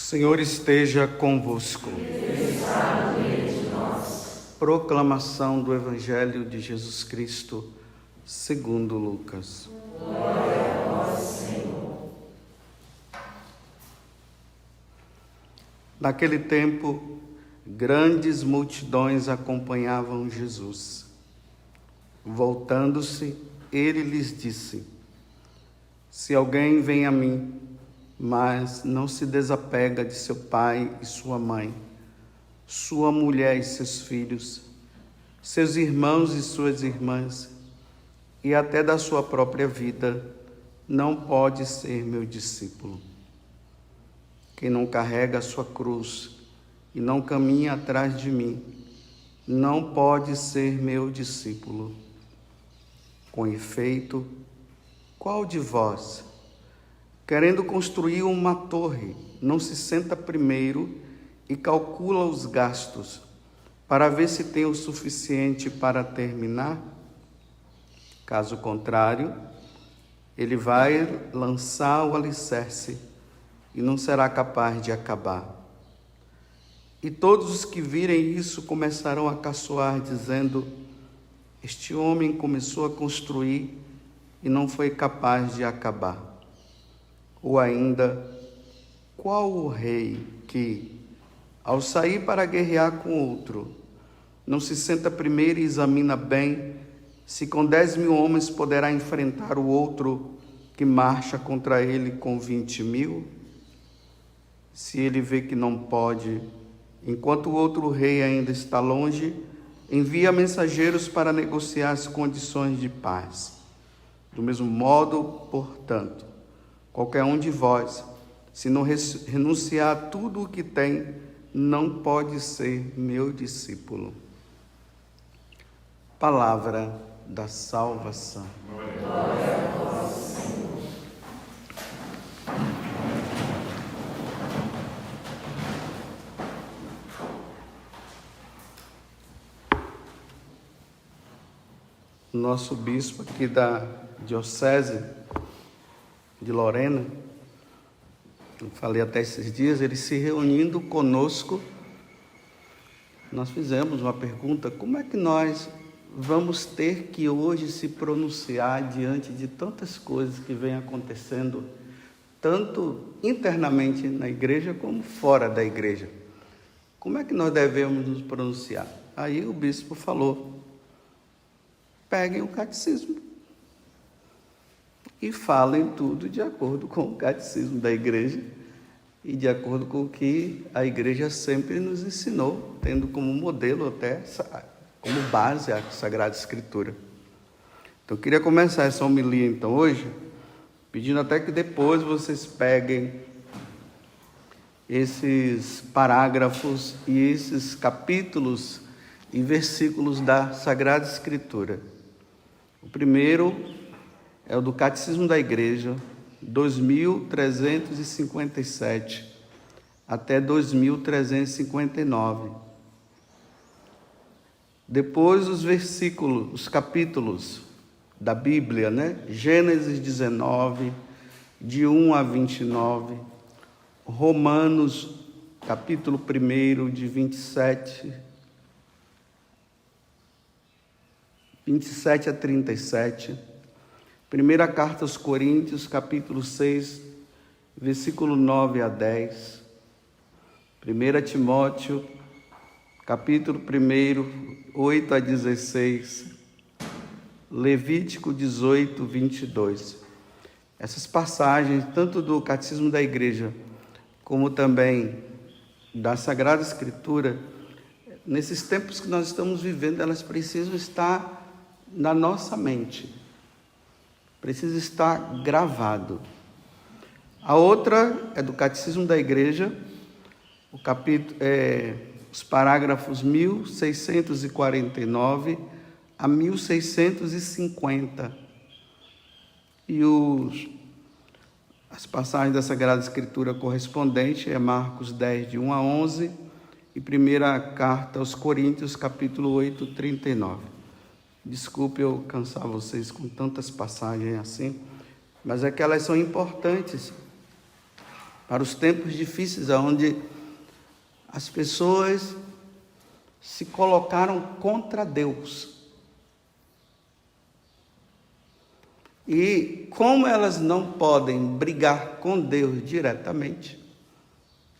Senhor esteja convosco. Proclamação do Evangelho de Jesus Cristo, segundo Lucas. Glória a vós, Senhor. Naquele tempo, grandes multidões acompanhavam Jesus. Voltando-se, ele lhes disse: Se alguém vem a mim, mas não se desapega de seu pai e sua mãe, sua mulher e seus filhos, seus irmãos e suas irmãs, e até da sua própria vida, não pode ser meu discípulo. Quem não carrega a sua cruz e não caminha atrás de mim, não pode ser meu discípulo. Com efeito, qual de vós, querendo construir uma torre, não se senta primeiro e calcula os gastos, para ver se tem o suficiente para terminar? Caso contrário, ele vai lançar o alicerce e não será capaz de acabar. E todos os que virem isso começarão a caçoar, dizendo: Este homem começou a construir e não foi capaz de acabar. Ou ainda, qual o rei que, ao sair para guerrear com outro, não se senta primeiro e examina bem se com 10.000 homens poderá enfrentar o outro que marcha contra ele com 20.000? Se ele vê que não pode, enquanto o outro rei ainda está longe, envia mensageiros para negociar as condições de paz. Do mesmo modo, portanto, qualquer um de vós, se não renunciar a tudo o que tem, não pode ser meu discípulo. Palavra da salvação. Glória a vós, Senhor. O nosso bispo aqui da Diocese de Lorena, eu falei até esses dias, ele se reunindo conosco, nós fizemos uma pergunta: como é que nós vamos ter que hoje se pronunciar diante de tantas coisas que vêm acontecendo, tanto internamente na igreja como fora da igreja? Como é que nós devemos nos pronunciar? Aí o bispo falou: peguem o catecismo e falem tudo de acordo com o catecismo da igreja e de acordo com o que a igreja sempre nos ensinou, tendo como modelo até como base a Sagrada Escritura. Então eu queria começar essa homilia então hoje, pedindo até que depois vocês peguem esses parágrafos e esses capítulos e versículos da Sagrada Escritura. O primeiro é o do Catecismo da Igreja, 2357 até 2359. Depois os versículos, os capítulos da Bíblia, Gênesis 19, de 1 a 29, Romanos, capítulo 1, de 27 a 37, Primeira Carta aos Coríntios, capítulo 6, versículo 9 a 10, 1 Timóteo, capítulo 1, 8 a 16, Levítico 18, 22. Essas passagens, tanto do Catecismo da Igreja, como também da Sagrada Escritura, nesses tempos que nós estamos vivendo, elas precisam estar na nossa mente. Precisa estar gravado. A outra é do Catecismo da Igreja, o capítulo, os parágrafos 1649 a 1650. E as passagens da Sagrada Escritura correspondentes é Marcos 10, de 1 a 11, e Primeira Carta aos Coríntios, capítulo 8, 39. Desculpe eu cansar vocês com tantas passagens assim, mas é que elas são importantes para os tempos difíceis, onde as pessoas se colocaram contra Deus. E como elas não podem brigar com Deus diretamente,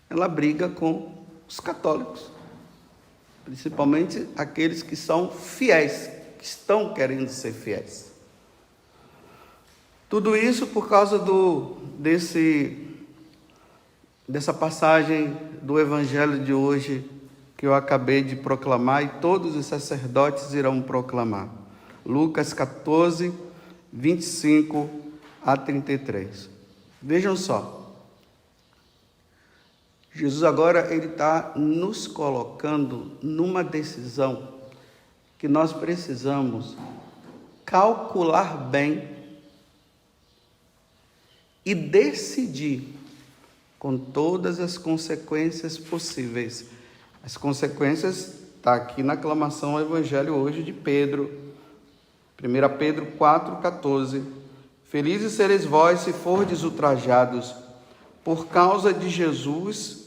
ela briga com os católicos, principalmente aqueles que são fiéis, que estão querendo ser fiéis. Tudo isso por causa dessa passagem do Evangelho de hoje que eu acabei de proclamar e todos os sacerdotes irão proclamar. Lucas 14, 25 a 33. Vejam só. Jesus agora ele está nos colocando numa decisão que nós precisamos calcular bem e decidir com todas as consequências possíveis. As consequências está aqui na aclamação ao Evangelho hoje de Pedro. 1 Pedro 4,14. Felizes sereis vós se fordes ultrajados por causa de Jesus,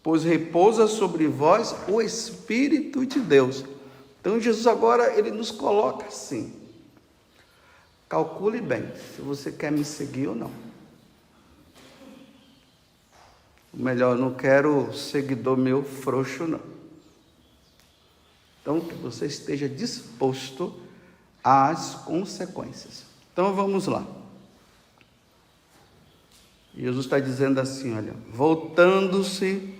pois repousa sobre vós o Espírito de Deus. Então Jesus agora ele nos coloca assim. Calcule bem se você quer me seguir ou não. Melhor, não quero seguidor meu frouxo, não. Então, que você esteja disposto às consequências. Então, vamos lá. Jesus está dizendo assim, olha, voltando-se,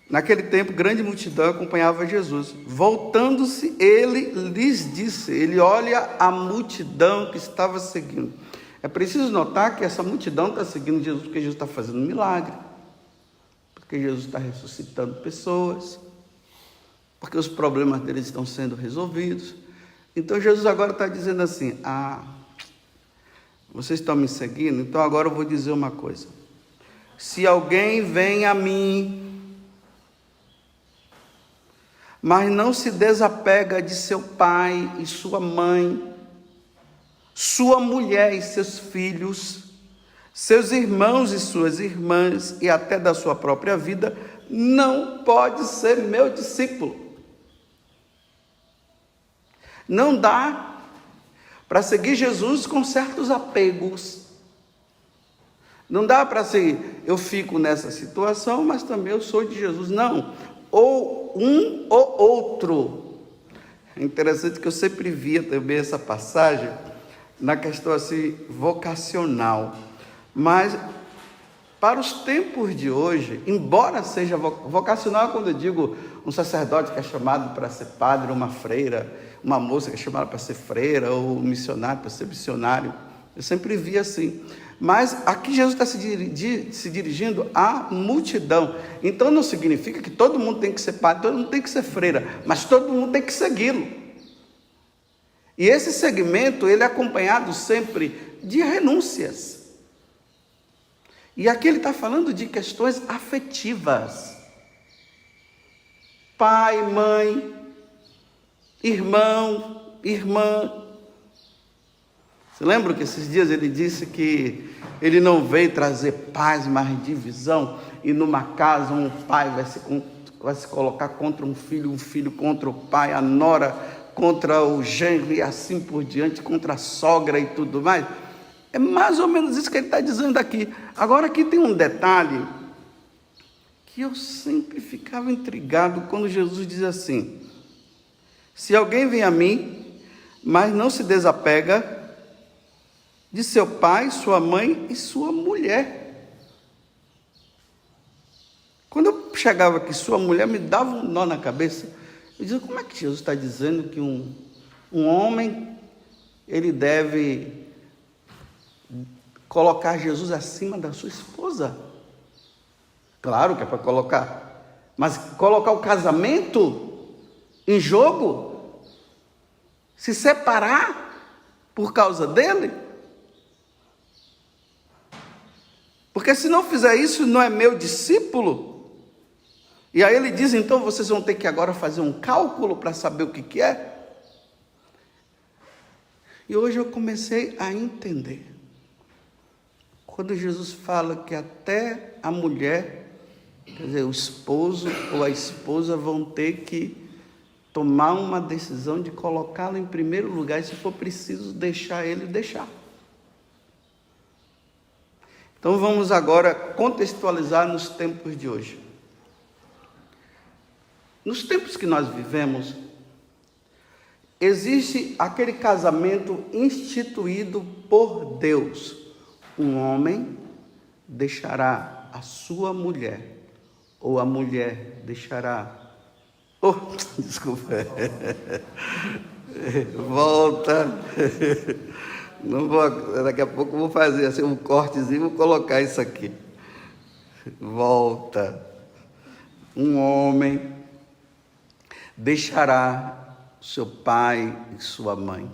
naquele tempo, grande multidão acompanhava Jesus. Voltando-se, ele lhes disse, ele olha a multidão que estava seguindo. É preciso notar que essa multidão está seguindo Jesus porque Jesus está fazendo um milagre. Porque Jesus está ressuscitando pessoas, porque os problemas deles estão sendo resolvidos. Então Jesus agora está dizendo assim, vocês estão me seguindo? Então agora eu vou dizer uma coisa. Se alguém vem a mim, mas não se desapega de seu pai e sua mãe, sua mulher e seus filhos, seus irmãos e suas irmãs, e até da sua própria vida, não pode ser meu discípulo. Não dá para seguir Jesus com certos apegos. Não dá para seguir, eu fico nessa situação, mas também eu sou de Jesus. Não, ou um ou outro. É interessante que eu sempre via também essa passagem na questão assim, vocacional. Mas, para os tempos de hoje, embora seja vocacional, quando eu digo um sacerdote que é chamado para ser padre, uma freira, uma moça que é chamada para ser freira, ou um missionário para ser missionário, eu sempre vi assim. Mas aqui Jesus está se dirigindo à multidão. Então não significa que todo mundo tem que ser padre, todo mundo tem que ser freira, mas todo mundo tem que segui-lo. E esse segmento, ele é acompanhado sempre de renúncias. E aqui ele está falando de questões afetivas. Pai, mãe, irmão, irmã. Você lembra que esses dias ele disse que ele não veio trazer paz, mas divisão? E numa casa um pai vai se colocar contra um filho contra o pai, a nora contra o genro e assim por diante, contra a sogra e tudo mais. É mais ou menos isso que ele está dizendo aqui. Agora aqui tem um detalhe que eu sempre ficava intrigado quando Jesus diz assim, se alguém vem a mim, mas não se desapega de seu pai, sua mãe e sua mulher. Quando eu chegava aqui, sua mulher me dava um nó na cabeça. Eu dizia, como é que Jesus está dizendo que um homem, ele deve colocar Jesus acima da sua esposa? Claro que é para colocar, mas colocar o casamento em jogo? Se separar por causa dele? Porque se não fizer isso, não é meu discípulo? E aí ele diz, então vocês vão ter que agora fazer um cálculo para saber o que é? E hoje eu comecei a entender. quando Jesus fala que até a mulher, quer dizer, o esposo ou a esposa vão ter que tomar uma decisão de colocá-lo em primeiro lugar e, se for preciso, deixar ele, deixar. Então vamos agora contextualizar nos tempos de hoje. Nos tempos que nós vivemos, existe aquele casamento instituído por Deus. Um homem deixará a sua mulher, ou a mulher deixará... Oh, desculpa. Volta. Não vou, daqui a pouco eu vou fazer assim um cortezinho, vou colocar isso aqui. Volta. Um homem deixará seu pai e sua mãe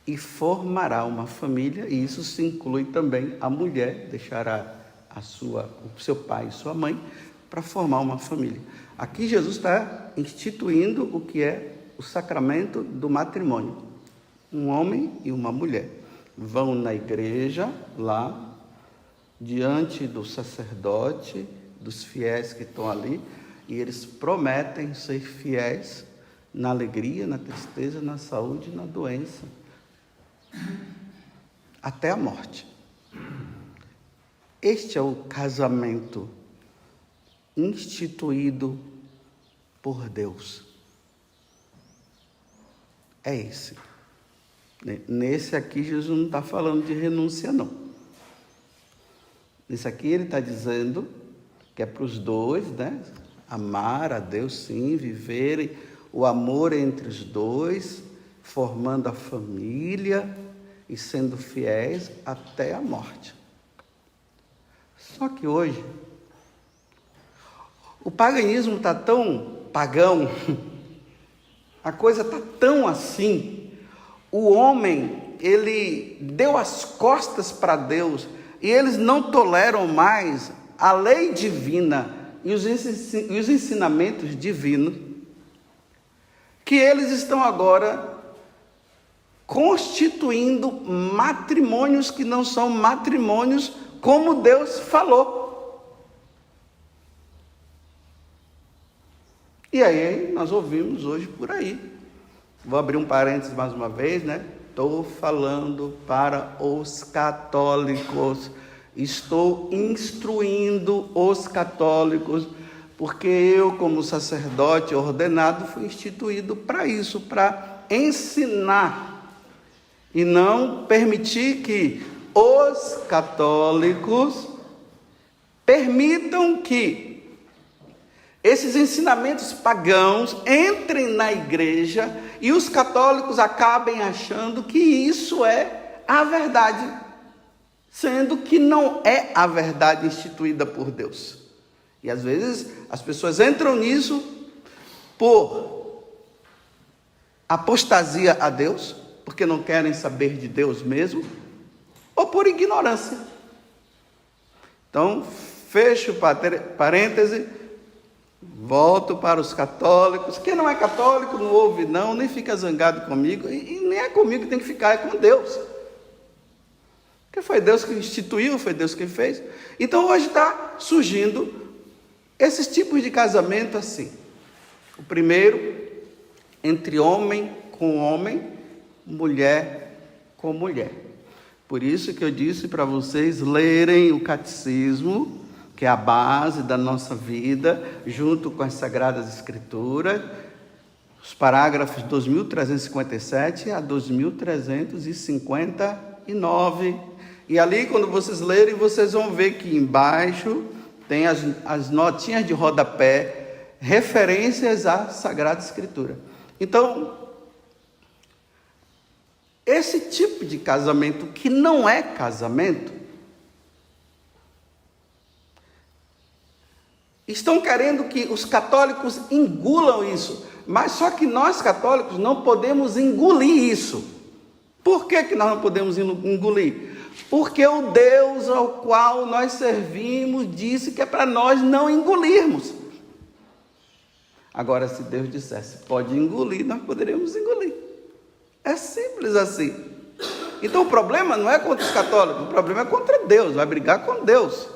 e formará uma família, e isso se inclui também a mulher, deixará o seu pai e sua mãe para formar uma família. Aqui Jesus está instituindo o que é o sacramento do matrimônio. Um homem e uma mulher vão na igreja, lá, diante do sacerdote, dos fiéis que estão ali, e eles prometem ser fiéis na alegria, na tristeza, na saúde, na doença, até a morte. Este é o casamento instituído por Deus. É esse. Nesse aqui, Jesus não está falando de renúncia, não. Nesse aqui ele está dizendo que é para os dois, né? Amar a Deus, sim, viverem o amor entre os dois, formando a família e sendo fiéis até a morte. Só que hoje, o paganismo está tão pagão, a coisa está tão assim, o homem, ele deu as costas para Deus e eles não toleram mais a lei divina e os ensinamentos divinos, que eles estão agora constituindo matrimônios que não são matrimônios como Deus falou. E aí nós ouvimos hoje por aí. Vou abrir um parênteses mais uma vez, né? Estou falando para os católicos. Estou instruindo os católicos, porque eu, como sacerdote ordenado, fui instituído para isso, para ensinar e não permitir que os católicos permitam que esses ensinamentos pagãos entrem na igreja e os católicos acabem achando que isso é a verdade, sendo que não é a verdade instituída por Deus. E às vezes as pessoas entram nisso por apostasia a Deus, porque não querem saber de Deus mesmo, ou por ignorância. Então, fecho parêntese, volto para os católicos. Quem não é católico não ouve não, nem fica zangado comigo, e nem é comigo que tem que ficar, é com Deus. Porque foi Deus que instituiu, foi Deus que fez. Então hoje está surgindo esses tipos de casamento assim. O primeiro, entre homem com homem, mulher com mulher. Por isso que eu disse para vocês lerem o catecismo, que é a base da nossa vida, junto com as Sagradas Escrituras, os parágrafos 2357 a 2359. E ali, quando vocês lerem, vocês vão ver que embaixo tem as notinhas de rodapé, referências à Sagrada Escritura. Então, esse tipo de casamento que não é casamento, estão querendo que os católicos engulam isso, mas só que nós católicos não podemos engolir isso. Por que nós não podemos engolir? Porque o Deus ao qual nós servimos disse que é para nós não engolirmos. Agora, se Deus dissesse pode engolir, nós poderíamos engolir. É simples assim. Então o problema não é contra os católicos, o problema é contra Deus, vai brigar com Deus.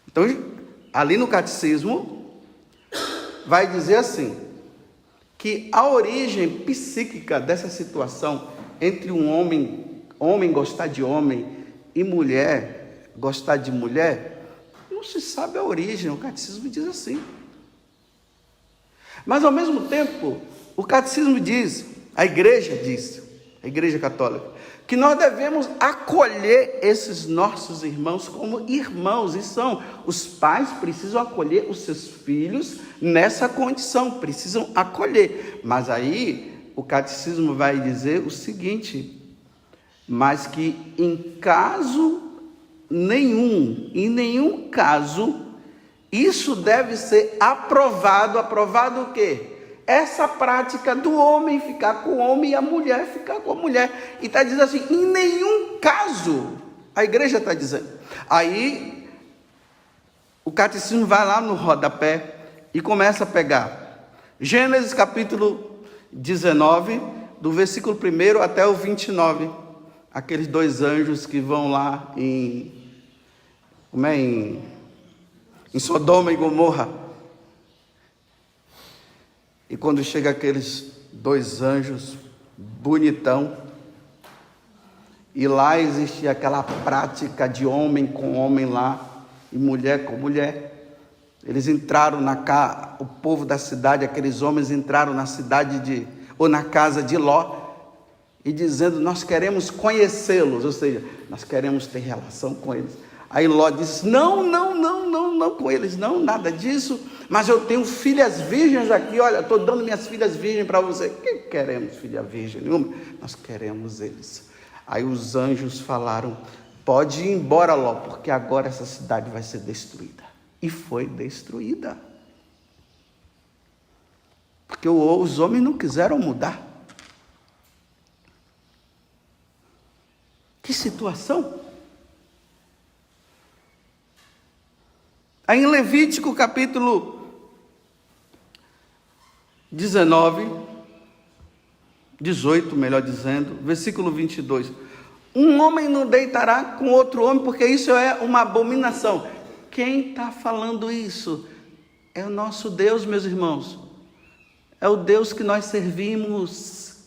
Então, ali no catecismo, vai dizer assim, que a origem psíquica dessa situação entre um homem gostar de homem e mulher gostar de mulher, não se sabe a origem, o catecismo diz assim. Mas ao mesmo tempo, o catecismo diz, a igreja católica, que nós devemos acolher esses nossos irmãos como irmãos, e são, os pais precisam acolher os seus filhos nessa condição, precisam acolher. Mas aí o catecismo vai dizer o seguinte, mas que em nenhum caso, isso deve ser aprovado o quê? Essa prática do homem ficar com o homem e a mulher ficar com a mulher. E está dizendo assim, em nenhum caso, a igreja está dizendo. Aí, o catecismo vai lá no rodapé e começa a pegar Gênesis capítulo 19, do versículo 1 até o 29. Aqueles dois anjos que vão lá em Sodoma e Gomorra. E quando chega aqueles dois anjos, bonitão, e lá existia aquela prática de homem com homem lá, e mulher com mulher, eles entraram o povo da cidade, aqueles homens entraram na cidade ou na casa de Ló, e dizendo, nós queremos conhecê-los, ou seja, nós queremos ter relação com eles. Aí Ló disse, não com eles, não, nada disso, mas eu tenho filhas virgens aqui, olha, estou dando minhas filhas virgens para você. Que queremos filha virgem nenhuma? Nós queremos eles. Aí os anjos falaram, pode ir embora, Ló, porque agora essa cidade vai ser destruída. E foi destruída. Porque os homens não quiseram mudar. Que situação! Aí em Levítico capítulo 18, melhor dizendo, versículo 22. Um homem não deitará com outro homem, porque isso é uma abominação. Quem está falando isso? É o nosso Deus, meus irmãos. É o Deus que nós servimos.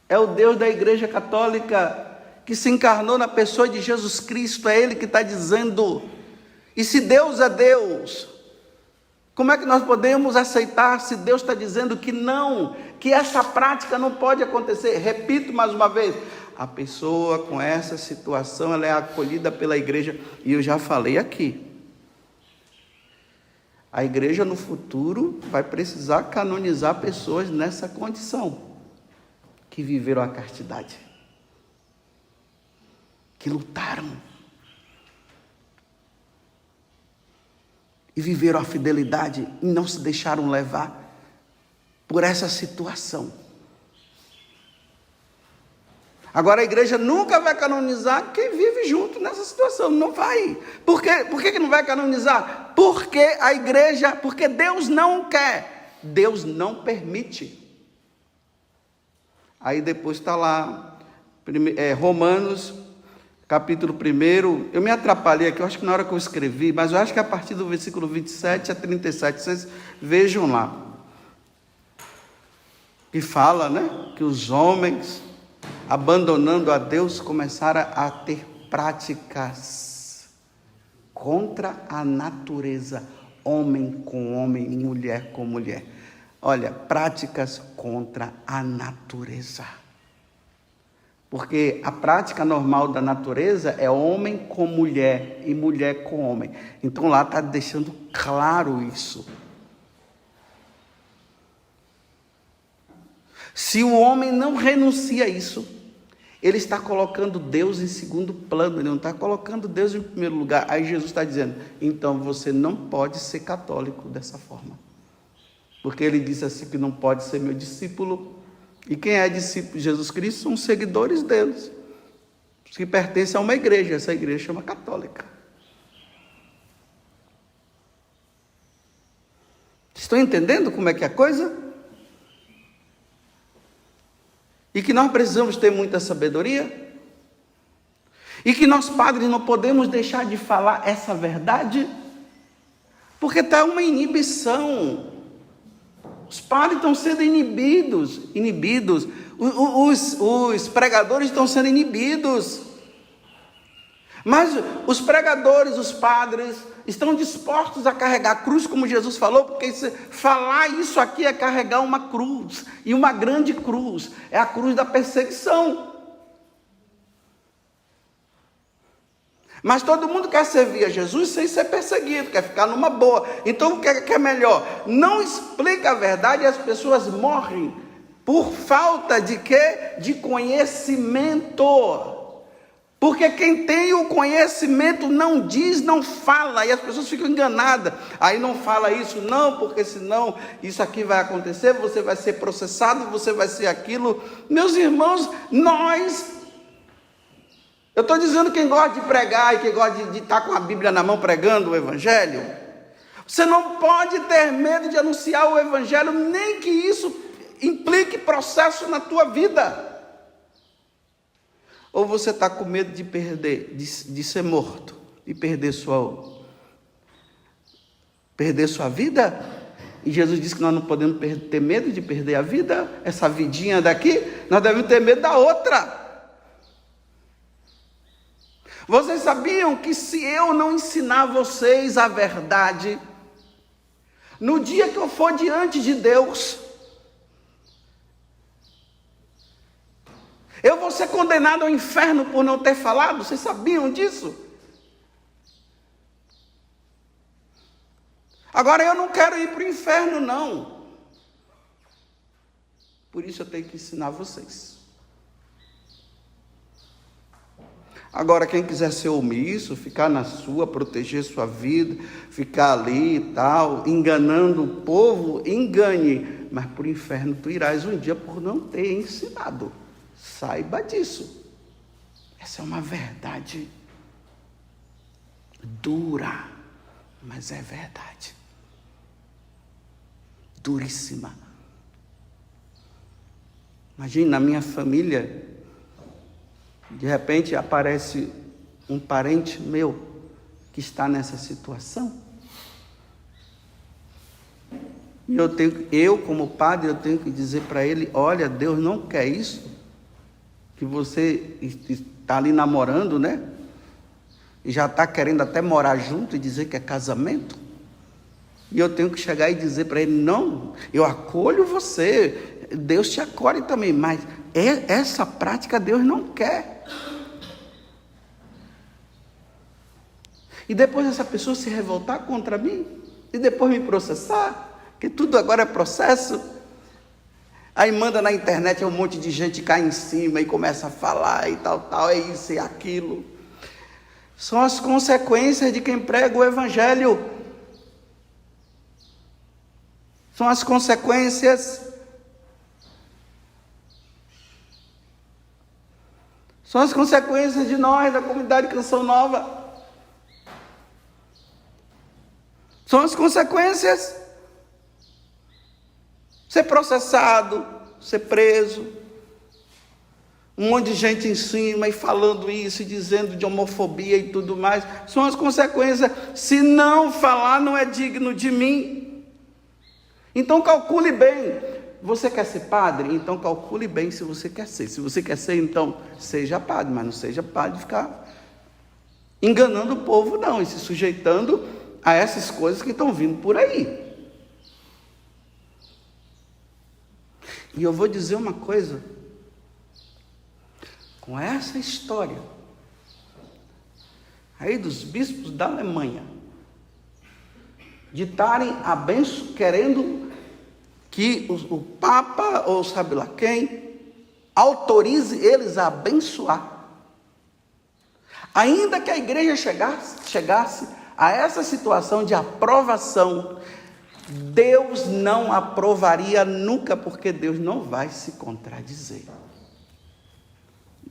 É o Deus da Igreja Católica, que se encarnou na pessoa de Jesus Cristo. É Ele que está dizendo. E se Deus é Deus, como é que nós podemos aceitar se Deus está dizendo que não, que essa prática não pode acontecer? Repito mais uma vez, a pessoa com essa situação, ela é acolhida pela igreja, e eu já falei aqui, a igreja no futuro vai precisar canonizar pessoas nessa condição, que viveram a castidade, que lutaram, e viveram a fidelidade e não se deixaram levar por essa situação. Agora a igreja nunca vai canonizar quem vive junto nessa situação, não vai. Por quê? Por que não vai canonizar? Porque Deus não quer, Deus não permite. Aí depois está lá, Romanos capítulo 1, eu me atrapalhei aqui, eu acho que na hora que eu escrevi, mas eu acho que a partir do versículo 27 a 37, vocês vejam lá, que fala, que os homens, abandonando a Deus, começaram a ter práticas contra a natureza, homem com homem, mulher com mulher. Olha, práticas contra a natureza. Porque a prática normal da natureza é homem com mulher e mulher com homem. Então lá está deixando claro isso. Se o homem não renuncia a isso, ele está colocando Deus em segundo plano, ele não está colocando Deus em primeiro lugar. Aí Jesus está dizendo, então você não pode ser católico dessa forma. Porque ele disse assim que não pode ser meu discípulo. E quem é discípulo de Jesus Cristo são os seguidores deles, os que pertencem a uma igreja, essa igreja chama católica. Estão entendendo como é que é a coisa? E que nós precisamos ter muita sabedoria. E que nós, padres, não podemos deixar de falar essa verdade, porque está uma inibição. Os padres estão sendo inibidos. Os pregadores estão sendo inibidos. Mas os pregadores, os padres, estão dispostos a carregar a cruz, como Jesus falou, porque falar isso aqui é carregar uma cruz, e uma grande cruz, é a cruz da perseguição. Mas todo mundo quer servir a Jesus sem ser perseguido, quer ficar numa boa. Então o que é melhor? Não explica a verdade e as pessoas morrem por falta de quê? De conhecimento. Porque quem tem o conhecimento não diz, não fala, e as pessoas ficam enganadas. Aí não fala isso não, porque senão isso aqui vai acontecer, você vai ser processado, você vai ser aquilo. Meus irmãos, eu estou dizendo quem gosta de pregar e quem gosta de estar com a Bíblia na mão pregando o Evangelho, você não pode ter medo de anunciar o Evangelho, nem que isso implique processo na tua vida. Ou você está com medo de perder, de ser morto e perder sua vida? E Jesus disse que nós não podemos ter medo de perder a vida, essa vidinha daqui, nós devemos ter medo da outra. Vocês sabiam que se eu não ensinar vocês a verdade, no dia que eu for diante de Deus, eu vou ser condenado ao inferno por não ter falado? Vocês sabiam disso? Agora eu não quero ir para o inferno, não. Por isso eu tenho que ensinar vocês. Agora, quem quiser ser omisso, ficar na sua, proteger sua vida, ficar ali e tal, enganando o povo, engane. Mas para o inferno tu irás um dia por não ter ensinado. Saiba disso. Essa é uma verdade dura, mas é verdade. Duríssima. Imagine, na minha família, de repente aparece um parente meu que está nessa situação. E eu como padre, eu tenho que dizer para ele: olha, Deus não quer isso, que você está ali namorando, né? E já está querendo até morar junto e dizer que é casamento. E eu tenho que chegar e dizer para ele: não, eu acolho você, Deus te acolhe também, mas essa prática Deus não quer. E depois essa pessoa se revoltar contra mim, e depois me processar, que tudo agora é processo. Aí manda na internet um monte de gente cai em cima e começa a falar e tal, é isso e aquilo. São as consequências de quem prega o Evangelho. São as consequências. São as consequências de nós, da comunidade Canção Nova. São as consequências. Ser processado, ser preso. Um monte de gente em cima e falando isso, e dizendo de homofobia e tudo mais. São as consequências. Se não falar, não é digno de mim. Então calcule bem. Você quer ser padre? Então calcule bem se você quer ser. Se você quer ser, então seja padre, mas não seja padre de ficar enganando o povo, não, e se sujeitando a essas coisas que estão vindo por aí. E eu vou dizer uma coisa: com essa história aí dos bispos da Alemanha de estarem querendo que o Papa, ou sabe lá quem, autorize eles a abençoar, ainda que a igreja chegasse a essa situação de aprovação, Deus não aprovaria nunca, porque Deus não vai se contradizer.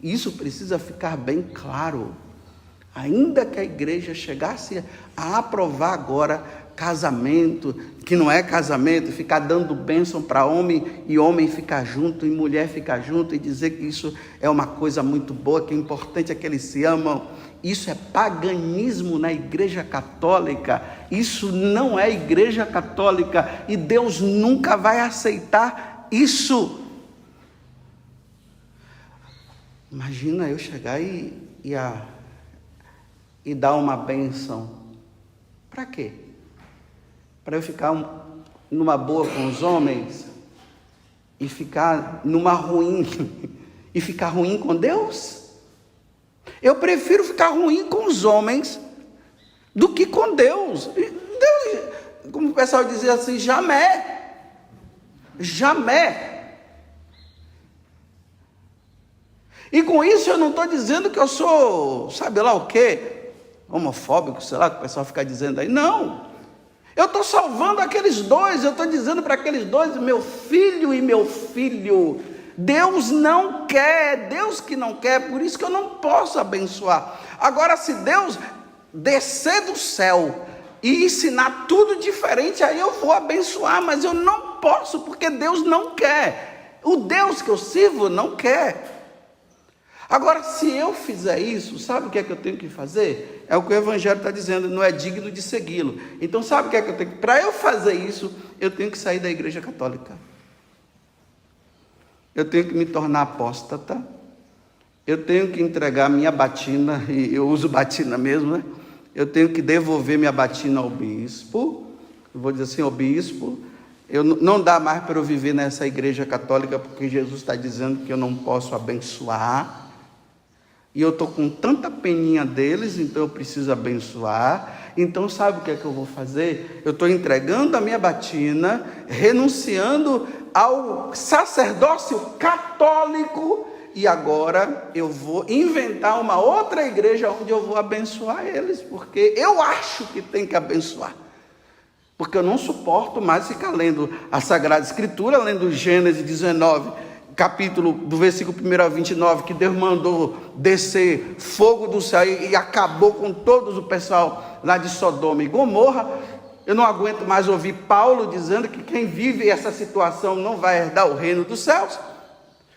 Isso precisa ficar bem claro. Ainda que a igreja chegasse a aprovar agora, casamento, que não é casamento, ficar dando bênção para homem e homem ficar junto e mulher ficar junto e dizer que isso é uma coisa muito boa, que o importante é que eles se amam. Isso é paganismo na Igreja Católica. Isso não é Igreja Católica e Deus nunca vai aceitar isso. Imagina eu chegar e dar uma bênção. Para quê? Para eu ficar numa boa com os homens e ficar numa ruim e ficar ruim com Deus? Eu prefiro ficar ruim com os homens do que com Deus. Deus, como o pessoal dizia assim, jamais. E com isso eu não estou dizendo que eu sou, sabe lá o quê, homofóbico, sei lá, que o pessoal fica dizendo aí. Não, eu estou salvando aqueles dois, eu estou dizendo para aqueles dois, meu filho e meu filho, Deus não quer, Deus que não quer, por isso que eu não posso abençoar. Agora, se Deus descer do céu e ensinar tudo diferente, aí eu vou abençoar, mas eu não posso, porque Deus não quer. O Deus que eu sirvo não quer. Agora, se eu fizer isso, sabe o que é que eu tenho que fazer? É o que o Evangelho está dizendo, não é digno de segui-lo. Então, sabe o que é que eu tenho que... Para eu fazer isso, eu tenho que sair da Igreja Católica. Eu tenho que me tornar apóstata. Eu tenho que entregar minha batina, e eu uso batina mesmo, né? Eu tenho que devolver minha batina ao bispo. Eu vou dizer assim, ao bispo, não dá mais para eu viver nessa Igreja Católica, porque Jesus está dizendo que eu não posso abençoar. E eu estou com tanta peninha deles, então eu preciso abençoar. Então sabe o que é que eu vou fazer? Eu estou entregando a minha batina, renunciando ao sacerdócio católico, e agora eu vou inventar uma outra igreja onde eu vou abençoar eles, porque eu acho que tem que abençoar. Porque eu não suporto mais ficar lendo a Sagrada Escritura, lendo Gênesis 19, capítulo do versículo 1 a 29, que Deus mandou descer fogo do céu e acabou com todos o pessoal lá de Sodoma e Gomorra. Eu não aguento mais ouvir Paulo dizendo que quem vive essa situação não vai herdar o reino dos céus.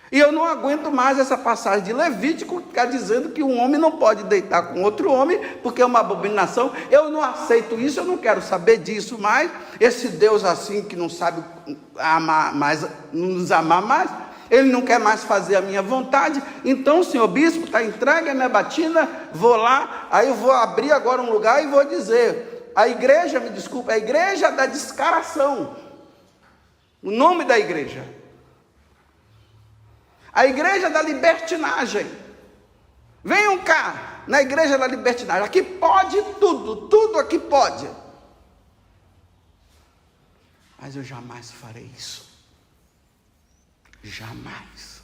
E eu não aguento mais essa passagem de Levítico que está dizendo que um homem não pode deitar com outro homem, porque é uma abominação. Eu não aceito isso, eu não quero saber disso mais. Esse Deus assim que não sabe amar mais, nos amar mais, ele não quer mais fazer a minha vontade. Então, senhor bispo, está entregue a minha batina, vou lá, aí eu vou abrir agora um lugar e vou dizer, a igreja, me desculpa, a igreja da descaração, o nome da igreja, a igreja da libertinagem. Venham cá, na igreja da libertinagem, aqui pode tudo, tudo aqui pode. Mas eu jamais farei isso. Jamais.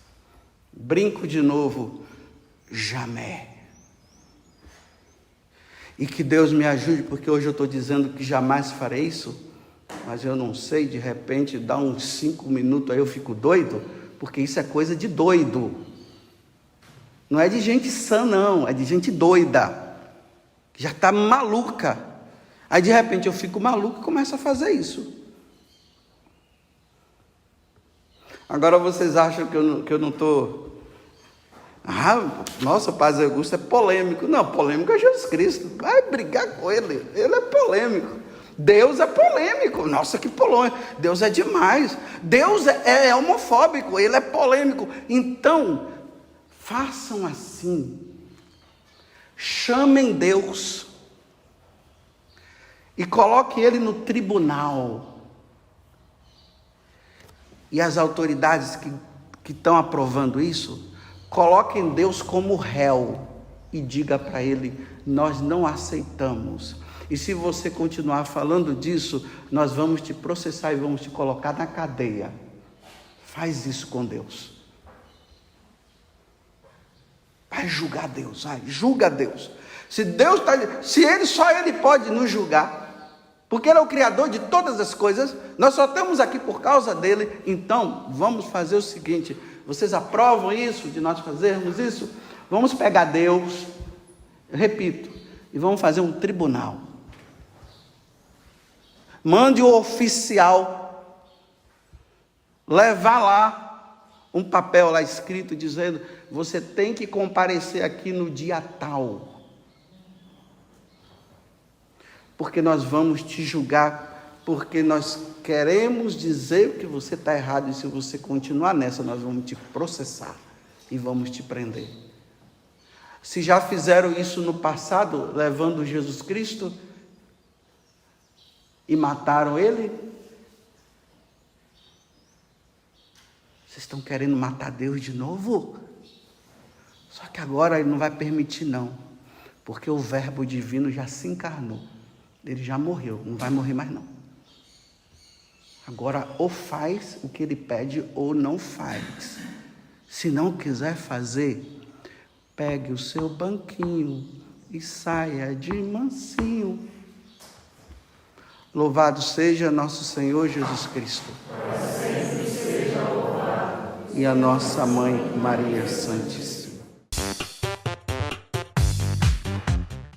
Brinco de novo, jamais. E que Deus me ajude, porque hoje eu estou dizendo que jamais farei isso, mas eu não sei, de repente dá uns 5 minutos aí eu fico doido, porque isso é coisa de doido. Não é de gente sã não, é de gente doida, que já está maluca. Aí de repente eu fico maluco e começo a fazer isso. Agora vocês acham que eu não estou... nossa, Padre Augusto é polêmico. Não, polêmico é Jesus Cristo. Vai brigar com ele. Ele é polêmico. Deus é polêmico. Nossa, que polêmico. Deus é demais. Deus é homofóbico. Ele é polêmico. Então, façam assim. Chamem Deus. E coloquem ele no tribunal. E as autoridades que estão aprovando isso, coloquem Deus como réu e diga para ele, nós não aceitamos. E se você continuar falando disso, nós vamos te processar e vamos te colocar na cadeia. Faz isso com Deus. Vai julgar Deus, vai, julga Deus. Se Deus só ele pode nos julgar, porque ele é o Criador de todas as coisas, nós só estamos aqui por causa dele. Então, vamos fazer o seguinte, vocês aprovam isso, de nós fazermos isso? Vamos pegar Deus, eu repito, e vamos fazer um tribunal. Mande o oficial levar lá um papel lá escrito dizendo: você tem que comparecer aqui no dia tal, porque nós vamos te julgar, porque nós queremos dizer que você está errado, e se você continuar nessa, nós vamos te processar e vamos te prender. Se já fizeram isso no passado, levando Jesus Cristo e mataram ele, vocês estão querendo matar Deus de novo? Só que agora ele não vai permitir não, porque o verbo divino já se encarnou, ele já morreu, não vai morrer mais não. Agora ou faz o que ele pede ou não faz. Se não quiser fazer, pegue o seu banquinho e saia de mansinho. Louvado seja nosso Senhor Jesus Cristo. Para sempre seja louvado. E a nossa Mãe Maria Santíssima.